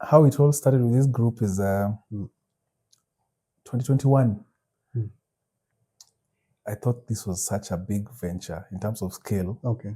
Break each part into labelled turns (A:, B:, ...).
A: how it all started with this group is 2021. I thought this was such a big venture in terms of scale.
B: Okay.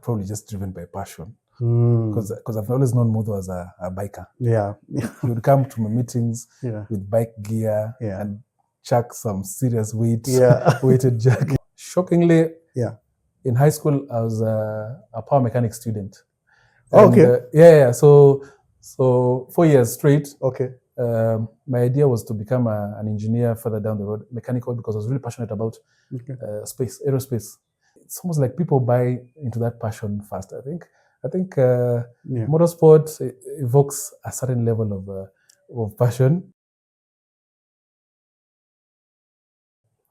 A: Probably just driven by passion. Because I've always known Modo as a biker.
B: Yeah.
A: He would come to my meetings with bike gear and chuck some serious weighted jacket. Shockingly, in high school, I was a power mechanics student.
B: And,
A: So 4 years straight.
B: Okay.
A: My idea was to become an engineer further down the road, mechanical, because I was really passionate about space, aerospace. It's almost like people buy into that passion fast. I think motorsport evokes a certain level of passion.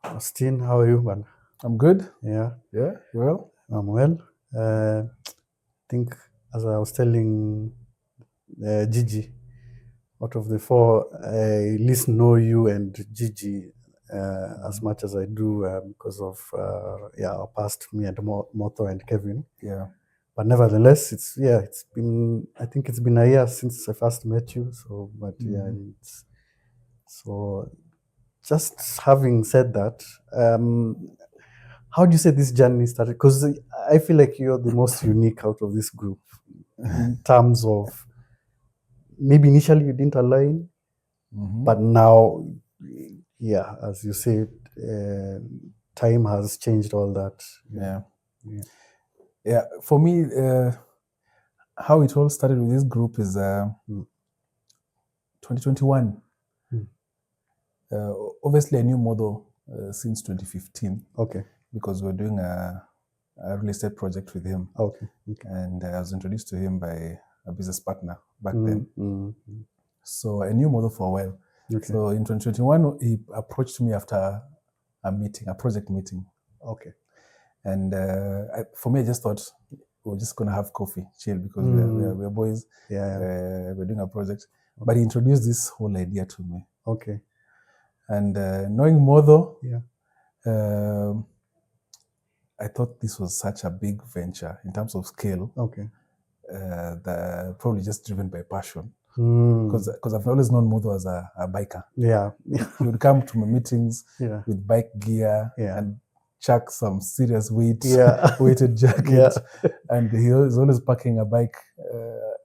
B: Austin, how are you, man?
A: I'm good.
B: Yeah.
A: Yeah, you well?
B: I'm well. I think, as I was telling Gigi, out of the four, I at least know you and Gigi as much as I do because of our past, me and Moto and Kevin.
A: Yeah.
B: But nevertheless, it's been a year since I first met you. So, so just having said that, how do you say this journey started? Because I feel like you're the most unique out of this group in terms of maybe initially you didn't align, but now, as you said, time has changed all that.
A: Yeah. For me, how it all started with this group is 2021. Obviously, I knew Modo since 2015.
B: Okay.
A: Because we were doing a real estate project with him.
B: Okay.
A: And I was introduced to him by a business partner back then. So I knew Modo for a while.
B: Okay.
A: So in 2021, he approached me after a project meeting.
B: Okay.
A: And for me, I just thought we were just going to have coffee, chill, because we're boys. We're doing a project. Okay. But he introduced this whole idea to me.
B: Okay.
A: And knowing Modo, I thought this was such a big venture in terms of scale.
B: Okay.
A: Probably just driven by passion. Because I've always known Modo as a biker.
B: Yeah.
A: He would come to my meetings with bike gear and chuck some serious weighted jacket. And he was always parking a bike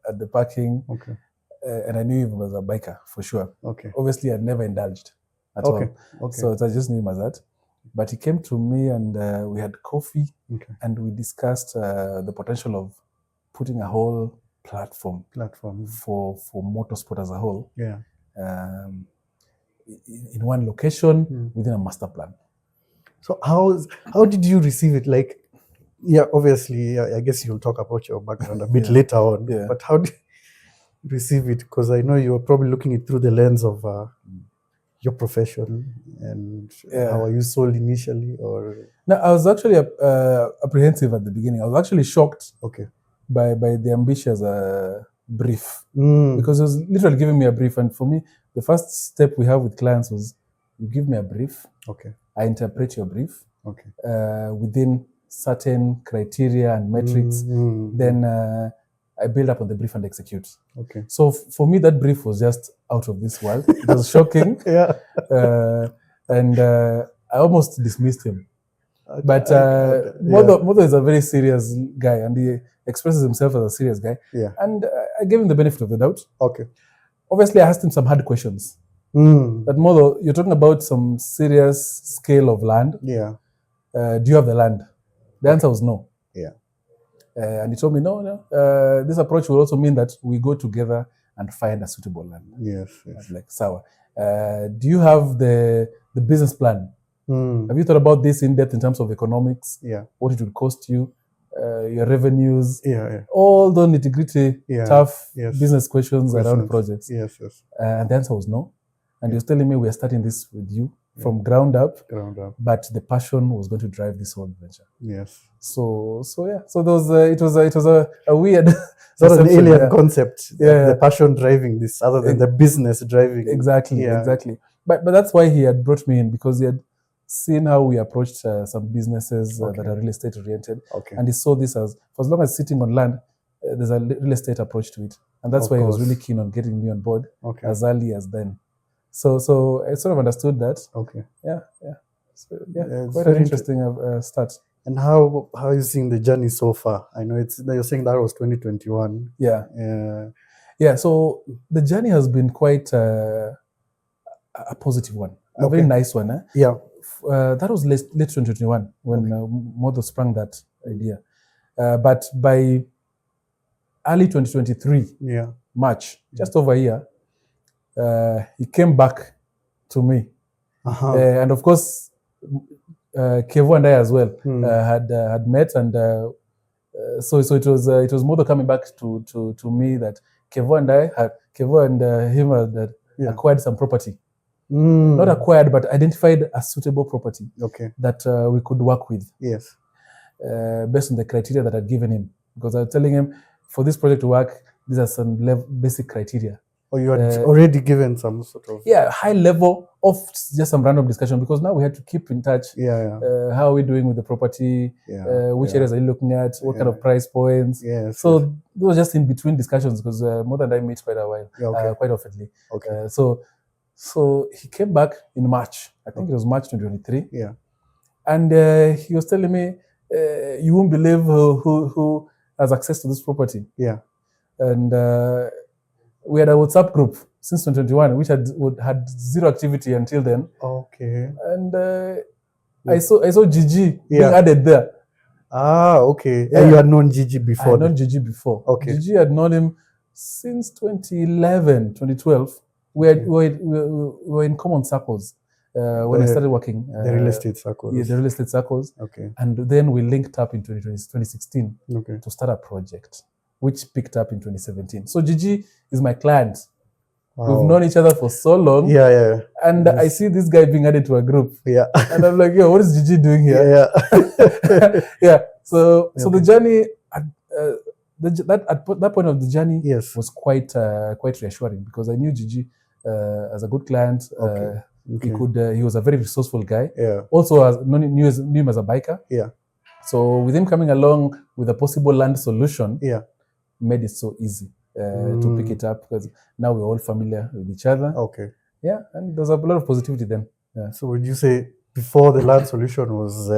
A: at the parking.
B: Okay.
A: And I knew he was a biker for sure.
B: Okay.
A: Obviously, I'd never indulged at all.
B: Okay.
A: So I just knew him as that. But he came to me and we had coffee and we discussed the potential of putting a whole platform for motorsport as a whole in one location within a master plan.
B: So how did you receive it? Like, obviously, I guess you'll talk about your background a bit later on.
A: Yeah.
B: But how did you receive it? Because I know you were probably looking it through the lens of your profession, and how are you sold initially? Or
A: no, I was actually apprehensive at the beginning. I was actually shocked by the ambitious brief, because it was literally giving me a brief. And for me, the first step we have with clients was you give me a brief.
B: Okay.
A: I interpret your brief.
B: Okay.
A: Within certain criteria and metrics, then I build up on the brief and execute.
B: Okay.
A: So for me, that brief was just out of this world. It was shocking. And I almost dismissed him. But Modo is a very serious guy, and he expresses himself as a serious guy. And I gave him the benefit of the doubt.
B: Okay.
A: Obviously, I asked him some hard questions. But Modo, you're talking about some serious scale of land.
B: Yeah.
A: Do you have the land? The answer was no.
B: Yeah.
A: And he told me, no. This approach will also mean that we go together and find a suitable land.
B: Yes.
A: Like, sour. Do you have the business plan? Have you thought about this in depth in terms of economics?
B: Yeah.
A: What it would cost you, your revenues,
B: Yeah.
A: all the nitty-gritty, tough business questions around projects.
B: Yes.
A: And the answer was no. And he was telling me, we are starting this with you from ground up. But the passion was going to drive this whole venture.
B: Yes.
A: So there was it was a weird
B: sort of an alien concept. The passion driving this, other than the business driving.
A: Exactly. But that's why he had brought me in, because he had seen how we approached some businesses that are real estate oriented, and he saw this as, for as long as sitting on land, there's a real estate approach to it. and that's
B: Of
A: why he was
B: course.
A: really keen on getting me on board
B: Okay.
A: as early as then. So I sort of understood that.
B: Okay.
A: Yeah. So
B: It's
A: quite
B: very
A: an interesting start.
B: And how are you seeing the journey so far? I know you're saying that was 2021.
A: Yeah. So the journey has been quite a positive one, a very nice one.
B: Yeah.
A: That was late 2021 when Modo sprang that idea. But by early 2023, March, just over a year, he came back to me. And of course, Kevo and I as well had met, and so it was Modo coming back to me that Kevo and him had acquired some property. Not acquired, but identified a suitable property that we could work with.
B: Yes.
A: Based on the criteria that I'd given him. Because I was telling him, for this project to work, these are some basic criteria.
B: Or you had already given some sort of...
A: high level of just some random discussion, because now we had to keep in touch. How are we doing with the property? Which areas are you looking at? What kind of price points? So those were just in between discussions, because Modo and I meet quite a while, quite often. So he came back in March. I think it was March 2023. And he was telling me, you won't believe who has access to this property. And we had a WhatsApp group since 2021, which had zero activity until then. And I saw Gigi being added there.
B: You had known Gigi before.
A: I had known Gigi before. Gigi had known him since 2011, 2012. We were in common circles when I started working.
B: The real estate circles.
A: Yeah, the real estate circles. And then we linked up in 2016 to start a project, which picked up in 2017. So Gigi is my client. We've known each other for so long. And I see this guy being added to a group. And I'm like, yo, what is Gigi doing here? So the journey at that point of the journey was quite reassuring, because I knew Gigi as a good client. He was a very resourceful guy. Also, knew him as a biker. So with him coming along with a possible land solution, made it so easy to pick it up, because now we're all familiar with each other. And there's a lot of positivity then.
B: So would you say before the land solution was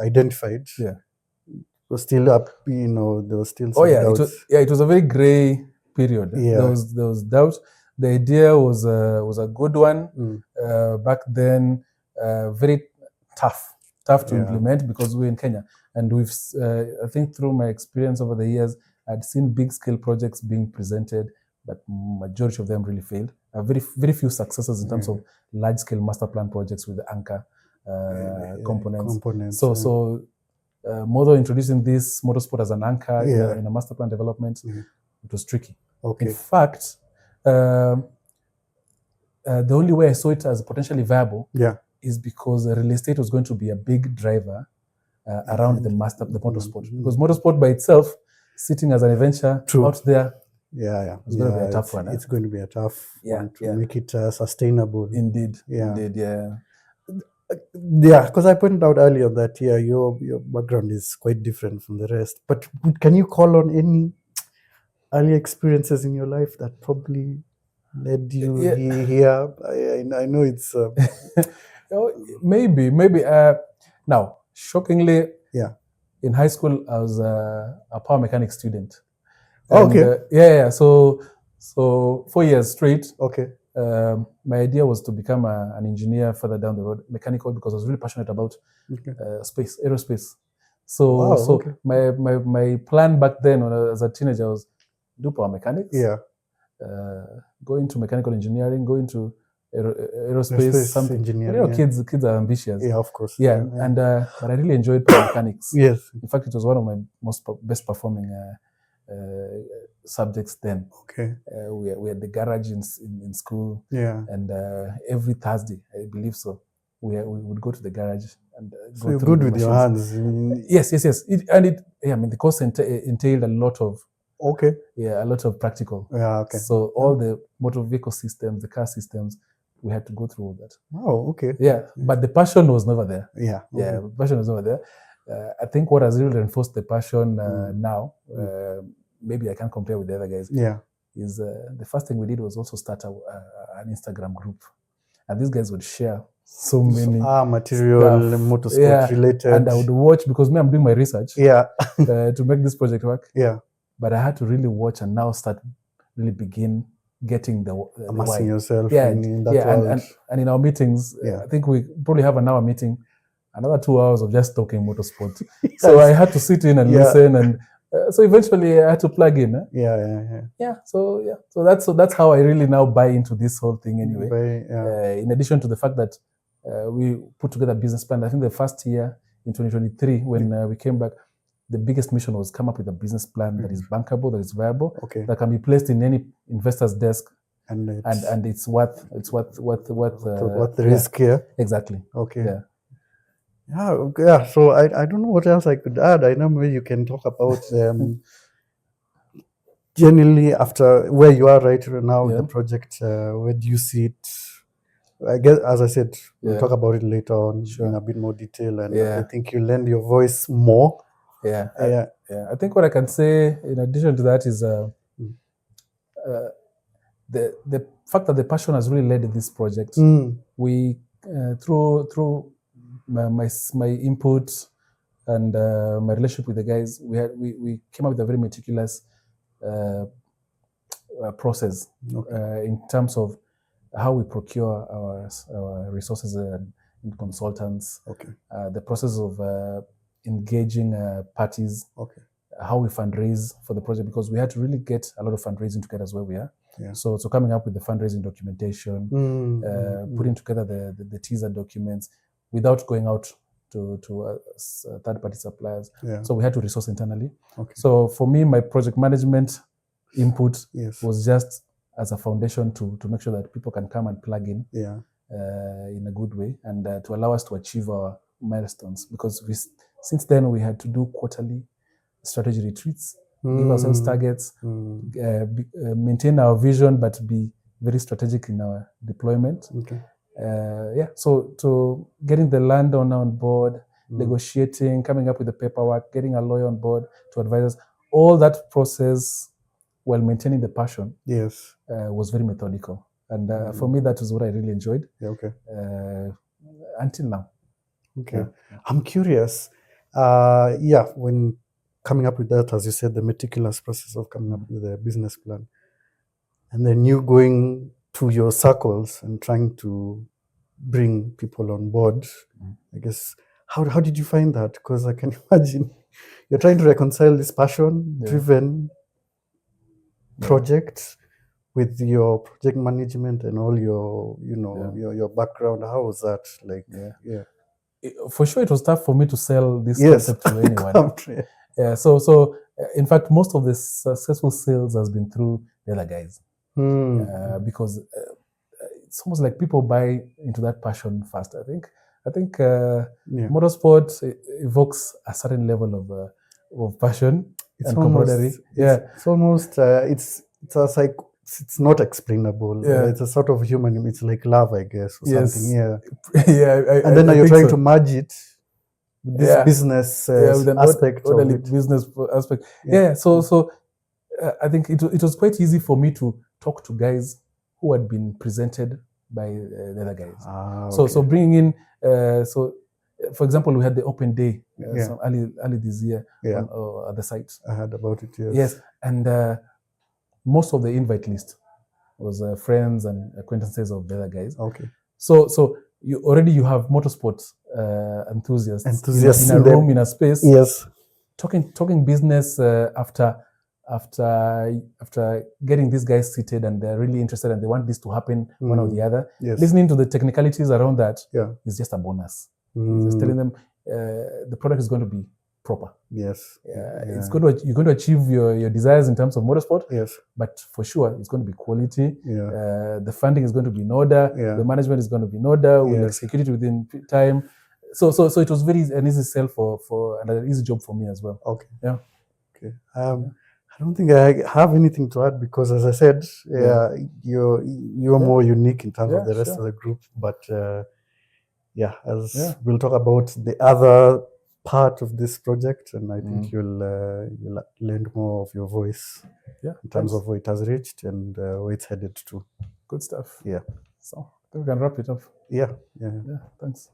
B: identified, was still up, there was still some doubts?
A: It was a very gray period. There was doubt. The idea was a good one back then. Very tough to implement, because we're in Kenya, and we've I think through my experience over the years, I'd seen big scale projects being presented, but majority of them really failed. Very few successes in terms of large scale master plan projects with the anchor components. So Modo introducing this motorsport as an anchor in a master plan development, it was tricky. In fact, the only way I saw it as potentially viable is because real estate was going to be a big driver around the motorsport. Because motorsport by itself, sitting as an adventure out there, it's going to be a tough one.
B: It's going to be a tough one to make it sustainable.
A: Indeed.
B: Because I pointed out earlier that your background is quite different from the rest. But can you call on any early experiences in your life that probably led you here? I know it's
A: maybe. Now, shockingly, in high school I was a power mechanics student. And, so 4 years straight. My idea was to become an engineer further down the road, mechanical, because I was really passionate about aerospace. So my plan back then, as a teenager, was do power mechanics, go into mechanical engineering, go into aerospace, something.
B: Engineering,
A: kids are ambitious.
B: Of course.
A: And but I really enjoyed power mechanics.
B: In
A: fact, it was one of my best performing subjects then. We had the garage in school, and every Thursday, I believe so, we would go to the garage and
B: so you're good with your hands.
A: Yes. The course entailed a lot of a lot of practical. So all the motor vehicle systems, the car systems, we had to go through all that. But the passion was never there. The passion was never there. I think what has really reinforced the passion now, maybe I can't compare with the other guys, is the first thing we did was also start an Instagram group, and these guys would share so many
B: material,
A: stuff,
B: motorsport related,
A: and I would watch, because me, I'm doing my research to make this project work. But I had to really watch and now start really begin getting the
B: immersing yourself
A: in
B: that world.
A: And in our meetings, I think we probably have an hour meeting, another 2 hours of just talking motorsport. So I had to sit in and listen, and so eventually I had to plug in. So that's how I really now buy into this whole thing anyway. In addition to the fact that we put together a business plan. I think the first year in 2023 when we came back, the biggest mission was come up with a business plan that is bankable, that is viable, that can be placed in any investor's desk, and it's worth
B: the risk here.
A: Exactly.
B: So I don't know what else I could add. I know maybe you can talk about generally after where you are right now with the project. Where do you see it? I guess, as I said, we'll talk about it later on in a bit more detail, and I think you lend your voice more.
A: I think what I can say in addition to that is the fact that the passion has really led this project. We through my input and my relationship with the guys, we came up with a very meticulous process in terms of how we procure our resources and consultants. The process of engaging parties, how we fundraise for the project, because we had to really get a lot of fundraising together as well. So coming up with the fundraising documentation, putting together the teaser documents without going out to third-party suppliers. So we had to resource internally. So for me, my project management input was just as a foundation to make sure that people can come and plug in a good way, and to allow us to achieve our milestones, because since then we had to do quarterly strategy retreats, give ourselves targets, maintain our vision, but be very strategic in our deployment. So to getting the landowner on board, negotiating, coming up with the paperwork, getting a lawyer on board to advise us, all that process while maintaining the passion was very methodical. And for me, that was what I really enjoyed until now.
B: I'm curious. When coming up with that, as you said, the meticulous process of coming up with a business plan, and then you going to your circles and trying to bring people on board, I guess, how did you find that? Because I can imagine you're trying to reconcile this passion-driven project with your project management and all your, your background. How was that like?
A: For sure, it was tough for me to sell this concept to anyone. So in fact, most of the successful sales has been through the other guys, because it's almost like people buy into that passion fast. I think motorsport evokes a certain level of passion and camaraderie.
B: It's almost it's not explainable. It's a sort of human. It's like love, I guess, or something. And then you're trying to merge it with this business
A: with an
B: aspect of it.
A: Business aspect. So I think it was quite easy for me to talk to guys who had been presented by the other guys. So bringing in for example, we had the open day early this year at the site.
B: I heard about it.
A: Yes, and most of the invite list was friends and acquaintances of the other guys. So you have motorsport enthusiasts in a room, in a space. Talking business after getting these guys seated, and they're really interested and they want this to happen, one or the other. Listening to the technicalities around that is just a bonus. Just telling them the product is going to be proper. It's you're going to achieve your desires in terms of motorsport. But for sure, it's going to be quality. The funding is going to be in order. The management is going to be in order. We'll execute it within time. So it was an easy sell for and an easy job for me as well.
B: I don't think I have anything to add, because, as I said, you're more unique in terms of the rest of the group. But we'll talk about the other part of this project, and I think you'll lend more of your voice in terms of where it has reached and where it's headed to.
A: Good stuff.
B: Yeah.
A: So I think we can wrap it up.
B: Yeah.
A: Thanks.